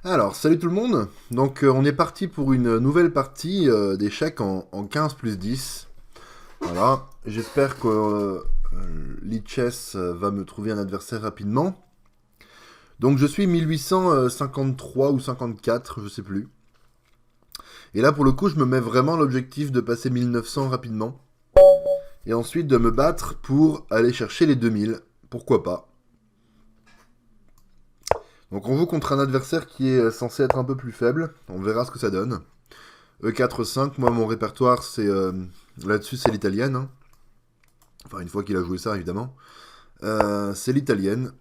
Alors, salut tout le monde. Donc, on est parti pour une nouvelle partie d'échecs en 15 plus 10. Voilà. J'espère que Lichess va me trouver un adversaire rapidement. Donc, je suis 1853 ou 54, je sais plus. Et là, pour le coup, je me mets vraiment l'objectif de passer 1900 rapidement. Et ensuite de me battre pour aller chercher les 2000. Pourquoi pas. Donc, on joue contre un adversaire qui est censé être un peu plus faible. On verra ce que ça donne. E4-5, moi mon répertoire c'est là-dessus c'est l'italienne. Hein. Enfin une fois qu'il a joué ça évidemment. C'est l'italienne.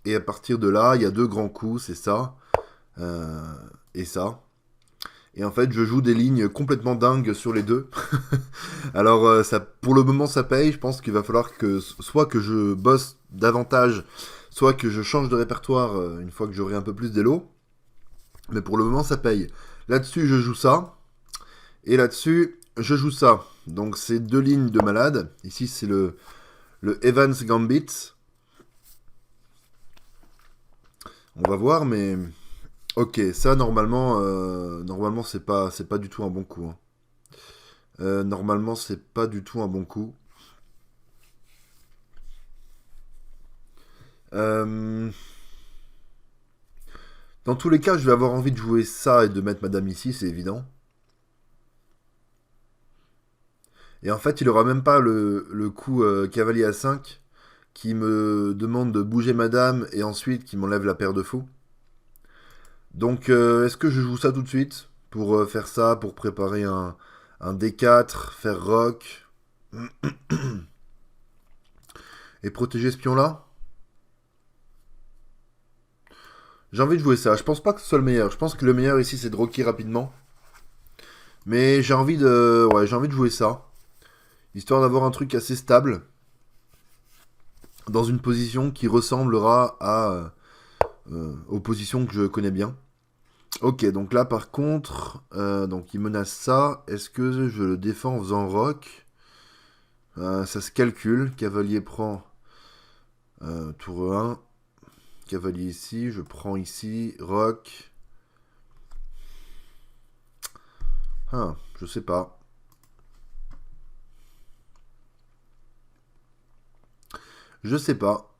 Et à partir de là, il y a deux grands coups, c'est ça euh, et ça. Et en fait, je joue des lignes complètement dingues sur les deux. Alors ça, pour le moment ça paye, je pense qu'il va falloir que soit que je bosse davantage, soit que je change de répertoire une fois que j'aurai un peu plus d'élo. Mais pour le moment ça paye. Là-dessus je joue ça. Et là-dessus, je joue ça. Donc c'est deux lignes de malade. Ici c'est le Evans Gambit. On va voir, mais ok, ça normalement c'est pas du tout un bon coup. Hein. Normalement c'est pas du tout un bon coup. Euh, Dans tous les cas, je vais avoir envie de jouer ça et de mettre Madame ici, c'est évident. Et en fait, il aura même pas le coup cavalier à 5 qui me demande de bouger Madame et ensuite qui m'enlève la paire de fous. Donc, est-ce que je joue ça tout de suite pour faire ça, pour préparer un D4, faire rock et protéger ce pion-là? J'ai envie de jouer ça. Je pense pas que ce soit le meilleur. Je pense que le meilleur ici, c'est de rocker rapidement. Mais j'ai envie de jouer ça, histoire d'avoir un truc assez stable dans une position qui ressemblera à aux positions que je connais bien. Ok, donc là par contre, donc il menace ça. Est-ce que je le défends en faisant rock? Ça se calcule. Cavalier prend tour 1. Cavalier ici. Je prends ici. Rock. Ah, je sais pas. Je sais pas.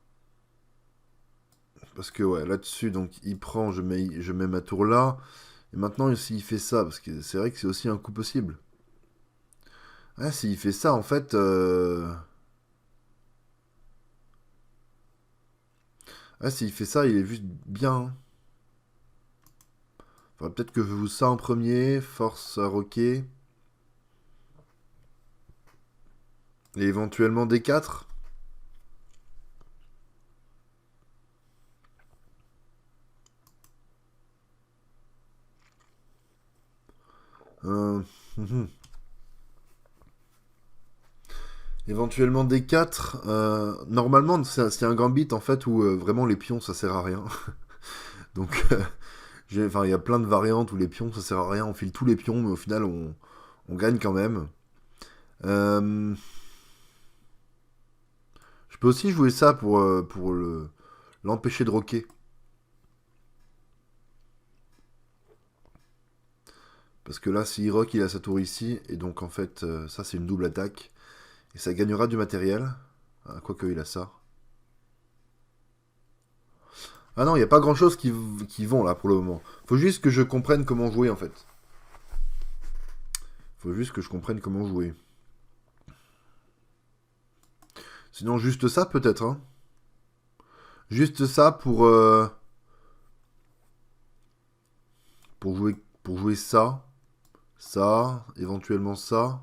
Parce que ouais, là-dessus, donc il prend, je mets ma tour là. Et maintenant, s'il fait ça, parce que c'est vrai que c'est aussi un coup possible. Ah, s'il fait ça, en fait... Ah, s'il fait ça, il est juste bien. Hein. Faudrait peut-être que je joue ça en premier, force à roquer. Et éventuellement D4. Mhm. Éventuellement D4. Normalement, c'est un gambit en fait où vraiment les pions ça sert à rien. Donc, enfin, il y a plein de variantes où les pions ça sert à rien. On file tous les pions, mais au final, on gagne quand même. Euh, je peux aussi jouer ça pour l'empêcher de roquer. Parce que là, s'il rock, il a sa tour ici. Et donc, en fait, ça, c'est une double attaque. Et ça gagnera du matériel. Ah, quoique, il a ça. Ah non, il n'y a pas grand chose qui vont là pour le moment. Faut juste que je comprenne comment jouer en fait. Faut juste que je comprenne comment jouer. Sinon, juste ça peut-être. Hein. Juste ça pour jouer ça. Ça, éventuellement ça.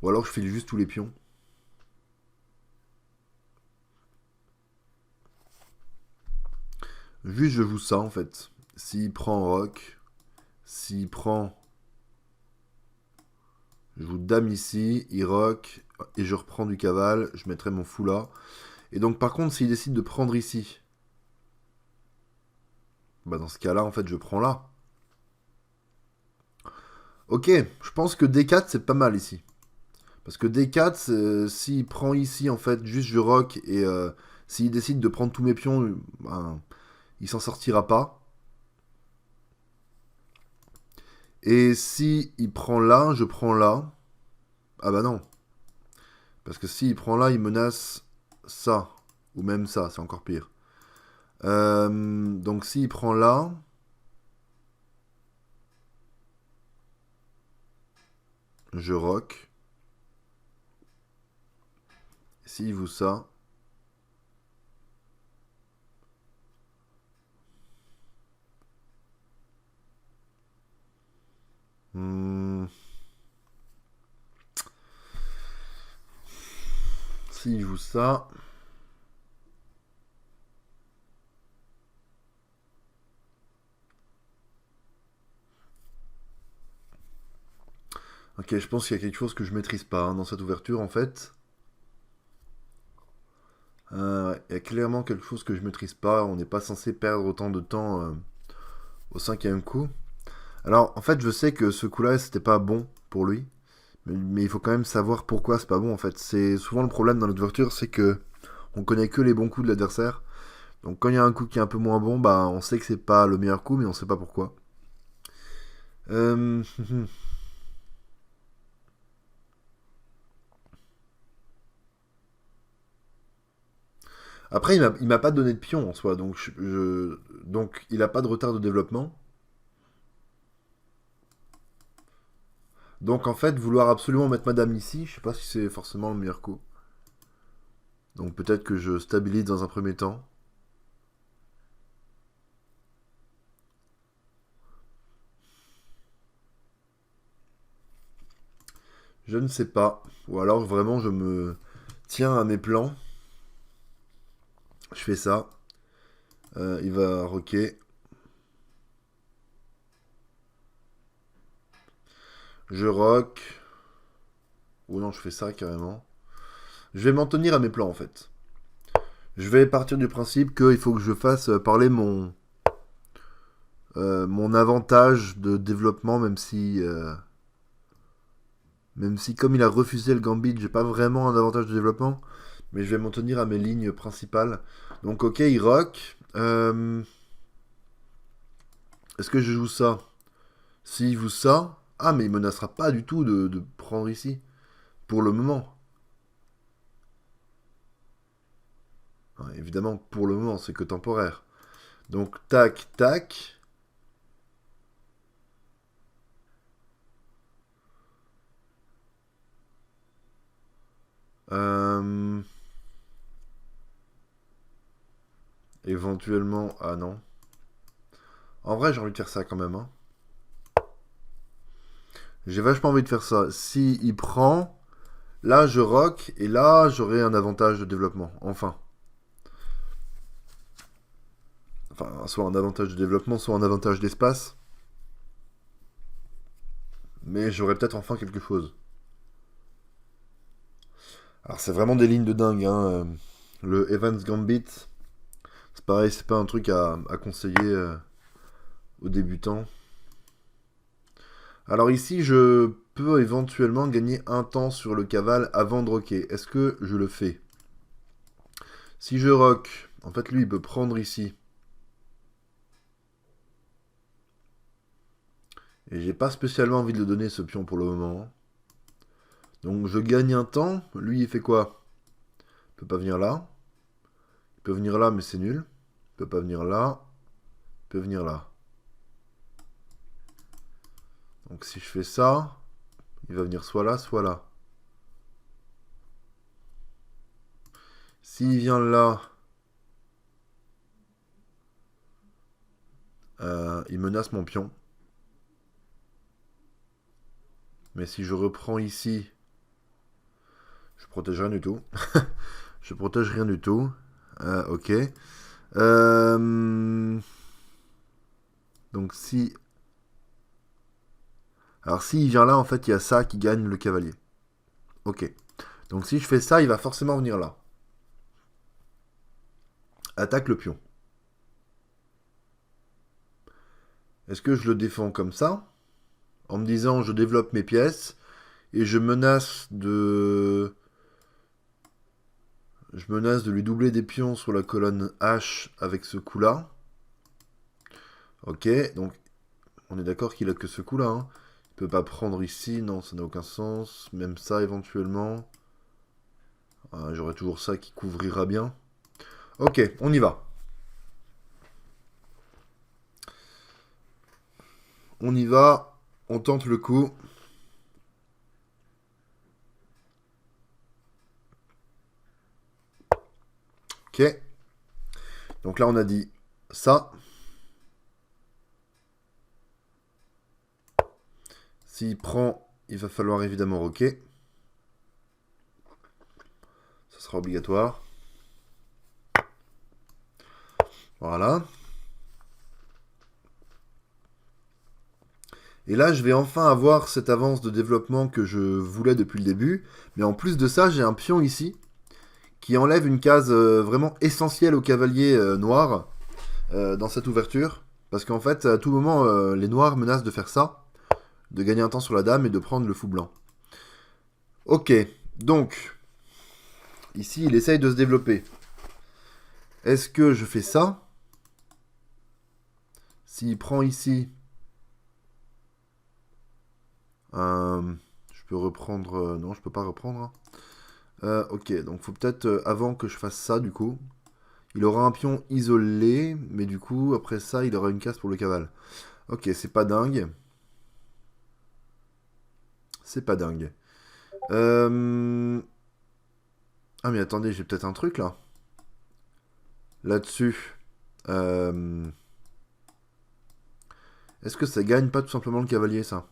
Ou alors je file juste tous les pions. Juste je joue ça en fait. S'il prend rock, s'il prend... Je joue dame ici, il rock, et je reprends du cavale, je mettrai mon fou là. Et donc par contre s'il décide de prendre ici, bah dans ce cas là en fait je prends là. Ok, je pense que D4 c'est pas mal ici. Parce que D4, s'il prend ici en fait juste je rock et s'il décide de prendre tous mes pions, ben, il s'en sortira pas. Et si il prend là, je prends là. Ah bah non. Parce que s'il prend là, il menace ça. Ou même ça, c'est encore pire. Donc s'il prend là, je rock. S'il vous ça. Hmm, S'il joue ça. Ok, je pense qu'il y a quelque chose que je maîtrise pas hein, dans cette ouverture en fait. Il y a clairement quelque chose que je maîtrise pas. On n'est pas censé perdre autant de temps au cinquième coup. Alors en fait, je sais que ce coup-là, c'était pas bon pour lui. Mais il faut quand même savoir pourquoi c'est pas bon en fait. C'est souvent le problème dans l'ouverture, c'est que on connaît que les bons coups de l'adversaire. Donc quand il y a un coup qui est un peu moins bon, bah on sait que c'est pas le meilleur coup, mais on sait pas pourquoi. Euh, Après, il m'a pas donné de pion en soi, donc, donc il a pas de retard de développement. Donc en fait, vouloir absolument mettre madame ici, je sais pas si c'est forcément le meilleur coup. Donc peut-être que je stabilise dans un premier temps. Je ne sais pas. Ou alors vraiment je me tiens à mes plans. Je fais ça. Il va rocker. Je rock. Ou non, je fais ça carrément. Je vais m'en tenir à mes plans en fait. Je vais partir du principe qu'il faut que je fasse parler mon avantage de développement, même si comme il a refusé le gambit, j'ai pas vraiment un avantage de développement, mais je vais m'en tenir à mes lignes principales. Donc ok, il rock. Est-ce que je joue ça? S'il joue ça, ah mais il menacera pas du tout de prendre ici, pour le moment. Ouais, évidemment, pour le moment, c'est que temporaire. Donc tac, tac. Euh, Éventuellement, ah non. En vrai, j'ai envie de faire ça quand même. Hein. J'ai vachement envie de faire ça. Si il prend, là je rock et là j'aurai un avantage de développement. Enfin, soit un avantage de développement, soit un avantage d'espace. Mais j'aurai peut-être enfin quelque chose. Alors c'est vraiment des lignes de dingue. Hein. Le Evans Gambit, c'est pareil, c'est pas un truc à conseiller aux débutants. Alors ici, je peux éventuellement gagner un temps sur le cavale avant de rocker. Est-ce que je le fais? Si je rock, en fait lui il peut prendre ici. Et j'ai pas spécialement envie de le donner ce pion pour le moment. Donc je gagne un temps. Lui il fait quoi? Il peut pas venir là. Il peut venir là mais c'est nul. Il peut pas venir là. Il peut venir là. Donc si je fais ça, il va venir soit là, soit là. S'il vient là, il menace mon pion. Mais si je reprends ici, je protège rien du tout. Je protège rien du tout. Ok. Donc si... Alors s'il vient là, en fait, il y a ça qui gagne le cavalier. Ok. Donc si je fais ça, il va forcément venir là. Attaque le pion. Est-ce que je le défends comme ça? En me disant je développe mes pièces et je menace de lui doubler des pions sur la colonne H avec ce coup-là. Ok, donc on est d'accord qu'il a que ce coup-là. Hein. Il peut pas prendre ici, non, ça n'a aucun sens. Même ça, éventuellement. Ah, j'aurais toujours ça qui couvrira bien. Ok, on y va. On y va, on tente le coup. Ok, donc là on a dit ça. S'il prend, il va falloir évidemment roquer. Ça sera obligatoire. Voilà. Et là, je vais enfin avoir cette avance de développement que je voulais depuis le début. Mais en plus de ça, j'ai un pion ici qui enlève une case vraiment essentielle au cavalier noir dans cette ouverture. Parce qu'en fait, à tout moment, les noirs menacent de faire ça, de gagner un temps sur la dame et de prendre le fou blanc. Ok, donc, ici, il essaye de se développer. Est-ce que je fais ça? S'il prend ici, je peux reprendre... non, je peux pas reprendre. Hein. Ok, donc faut peut-être, avant que je fasse ça, du coup, il aura un pion isolé, mais du coup, après ça, il aura une case pour le cavale. Ok, c'est pas dingue. C'est pas dingue. Ah, mais attendez, j'ai peut-être un truc, là. Là-dessus. Euh, Est-ce que ça gagne pas tout simplement le cavalier, ça?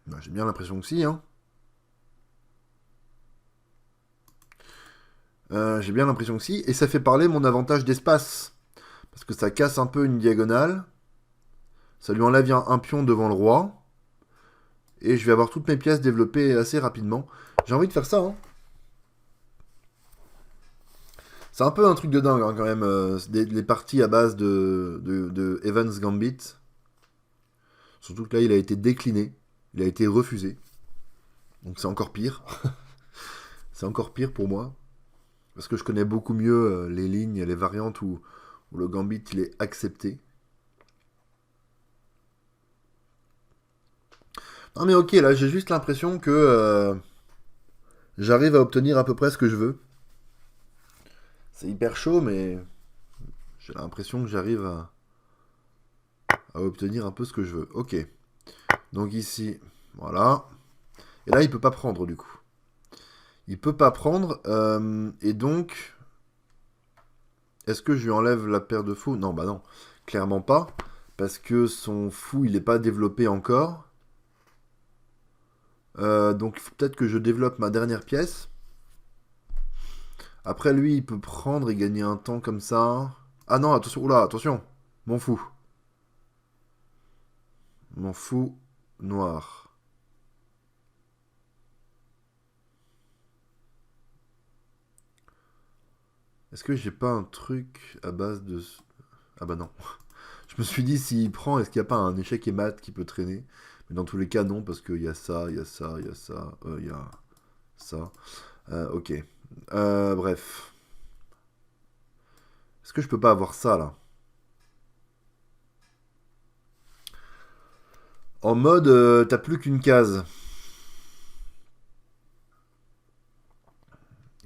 Bah, j'ai bien l'impression que si, hein. J'ai bien l'impression que si. Et ça fait parler mon avantage d'espace. Parce que ça casse un peu une diagonale. Ça lui enlève un pion devant le roi. Et je vais avoir toutes mes pièces développées assez rapidement. J'ai envie de faire ça, hein. C'est un peu un truc de dingue, hein, quand même. Les parties à base de Evans Gambit. Surtout que là, il a été décliné. Il a été refusé. Donc c'est encore pire. C'est encore pire pour moi. Parce que je connais beaucoup mieux les lignes, les variantes où le Gambit, il est accepté. Non mais ok, là, j'ai juste l'impression que j'arrive à obtenir à peu près ce que je veux. C'est hyper chaud, mais j'ai l'impression que j'arrive à obtenir un peu ce que je veux. Ok. Donc ici, voilà. Et là, il peut pas prendre du coup. Il peut pas prendre. Et donc, est-ce que je lui enlève la paire de fous? Non, bah non. Clairement pas. Parce que son fou, il n'est pas développé encore. Donc il faut peut-être que je développe ma dernière pièce. Après, lui, il peut prendre et gagner un temps comme ça. Ah non, attention. Oula, attention. M'en fous. M'en fous. Noir. Est-ce que j'ai pas un truc à base de... Ah bah non. Je me suis dit, s'il prend, est-ce qu'il n'y a pas un échec et mat qui peut traîner? Mais dans tous les cas, non, parce qu'il y a ça, il y a ça, il y a ça, il y a ça. Ok. Bref. Est-ce que je peux pas avoir ça, là? En mode, t'as plus qu'une case.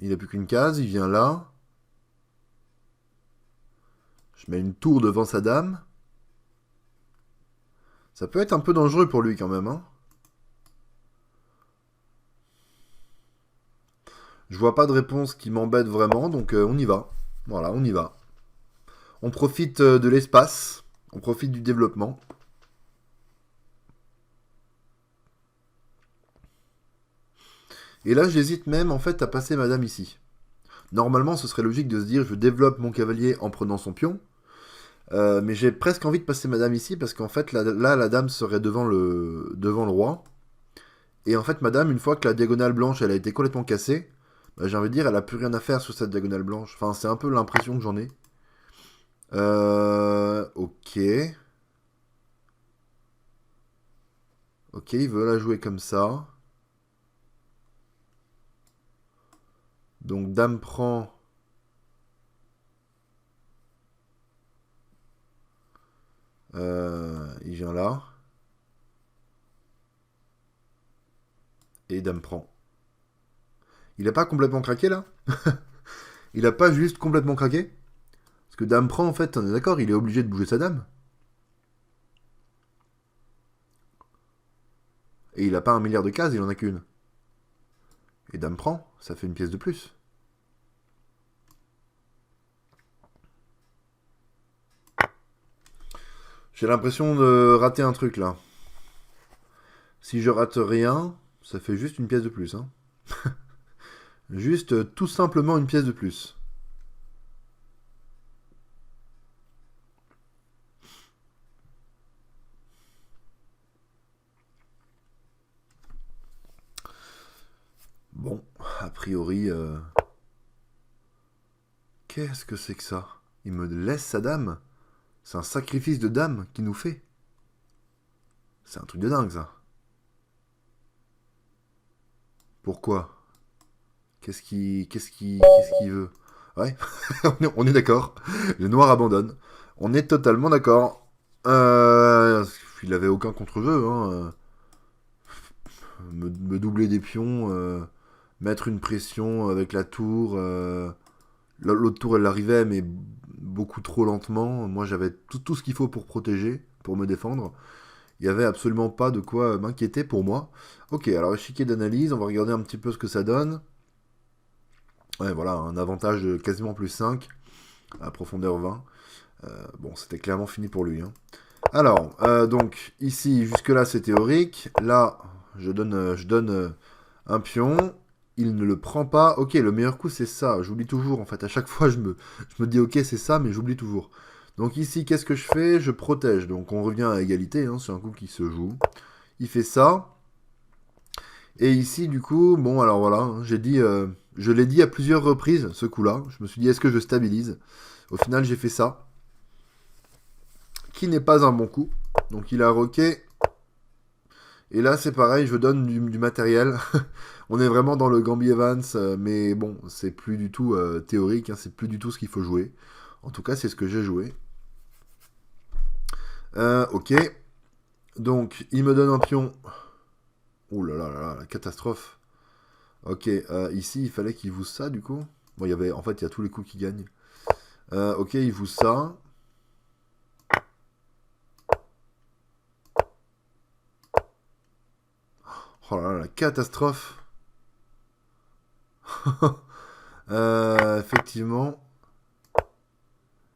Il a plus qu'une case, il vient là. Je mets une tour devant sa dame. Ça peut être un peu dangereux pour lui quand même, hein. Je vois pas de réponse qui m'embête vraiment, donc on y va. Voilà, on y va. On profite de l'espace, on profite du développement. Et là, j'hésite même en fait à passer madame ici. Normalement, ce serait logique de se dire je développe mon cavalier en prenant son pion. Mais j'ai presque envie de passer madame ici parce qu'en fait, là, la dame serait devant le roi. Et en fait, madame, une fois que la diagonale blanche elle a été complètement cassée, bah, j'ai envie de dire elle a plus rien à faire sur cette diagonale blanche. Enfin, c'est un peu l'impression que j'en ai. Ok. Ok, il veut la jouer comme ça. Donc dame prend. Il vient là. Et dame prend. Il a pas complètement craqué là? Il a pas juste complètement craqué? Parce que dame prend en fait, on est d'accord, il est obligé de bouger sa dame. Et il a pas 1 milliard de cases, il en a qu'une. Et dame prend, ça fait une pièce de plus. J'ai l'impression de rater un truc là. Si je rate rien, ça fait juste une pièce de plus. Hein. Juste tout simplement une pièce de plus. Bon, a priori... Qu'est-ce que c'est que ça? Il me laisse sa dame? C'est un sacrifice de dame qu'il nous fait. C'est un truc de dingue ça. Pourquoi? Qu'est-ce qu'il veut? Ouais, on est d'accord. Le noir abandonne. On est totalement d'accord. Il avait aucun contre-jeu. Hein. Me doubler des pions, mettre une pression avec la tour. L'autre tour, elle arrivait, mais beaucoup trop lentement. Moi, j'avais tout ce qu'il faut pour protéger, pour me défendre. Il n'y avait absolument pas de quoi m'inquiéter pour moi. Ok, alors échiquier d'analyse, on va regarder un petit peu ce que ça donne. Ouais, voilà, un avantage de quasiment plus 5 à profondeur 20. Bon, c'était clairement fini pour lui. Hein. Alors, donc, ici, jusque-là, c'est théorique. Là, je donne un pion. Il ne le prend pas. Ok, le meilleur coup, c'est ça. J'oublie toujours, en fait. À chaque fois, je me dis, ok, c'est ça, mais j'oublie toujours. Donc ici, qu'est-ce que je fais? Je protège. Donc on revient à égalité. Hein, c'est un coup qui se joue. Il fait ça. Et ici, du coup, bon, alors voilà. Hein, je l'ai dit à plusieurs reprises, ce coup-là. Je me suis dit, est-ce que je stabilise? Au final, j'ai fait ça. Qui n'est pas un bon coup. Donc il a roqué. Et là, c'est pareil, je donne du matériel. On est vraiment dans le Gambi Evans, mais bon, c'est plus du tout théorique, hein, c'est plus du tout ce qu'il faut jouer. En tout cas, c'est ce que j'ai joué. Ok. Donc, il me donne un pion. Ouh là là là là, la catastrophe. Ok, ici, il fallait qu'il vous ça, du coup. Bon, en fait, il y a tous les coups qui gagnent. Ok, il vous ça. Oh là là, la catastrophe. Effectivement.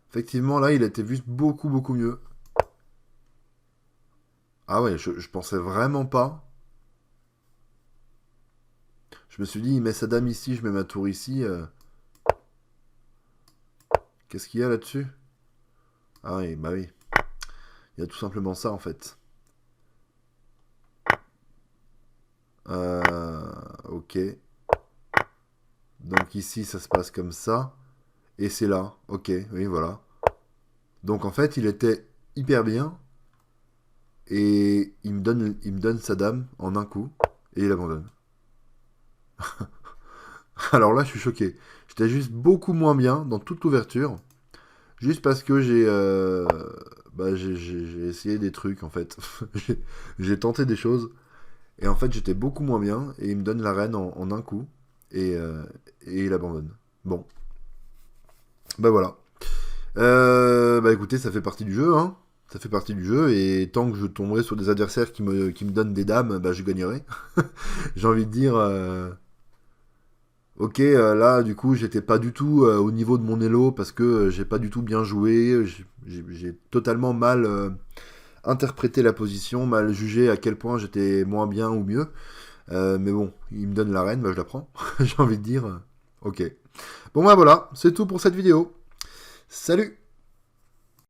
Effectivement, là, il était juste beaucoup, beaucoup mieux. Ah ouais, je pensais vraiment pas. Je me suis dit, il met sa dame ici, je mets ma tour ici. Qu'est-ce qu'il y a là-dessus? Ah oui, bah oui. Il y a tout simplement ça, en fait. Ok. Donc ici, ça se passe comme ça. Et c'est là. Ok, oui, voilà. Donc en fait, il était hyper bien. Et il me donne sa dame en un coup. Et il abandonne. Alors là, je suis choqué. J'étais juste beaucoup moins bien dans toute l'ouverture. Juste parce que j'ai essayé des trucs, en fait. J'ai tenté des choses. Et en fait, j'étais beaucoup moins bien. Et il me donne la reine en un coup. Et il abandonne. Bon. Bah voilà. Bah écoutez, ça fait partie du jeu, hein. Ça fait partie du jeu, et tant que je tomberai sur des adversaires qui me donnent des dames, bah je gagnerai. J'ai envie de dire... Ok, là, du coup, j'étais pas du tout au niveau de mon elo, parce que j'ai pas du tout bien joué, j'ai totalement mal interprété la position, mal jugé à quel point j'étais moins bien ou mieux. Mais bon, il me donne la reine, bah je la prends. J'ai envie de dire... ok. Bon bah voilà, c'est tout pour cette vidéo. Salut!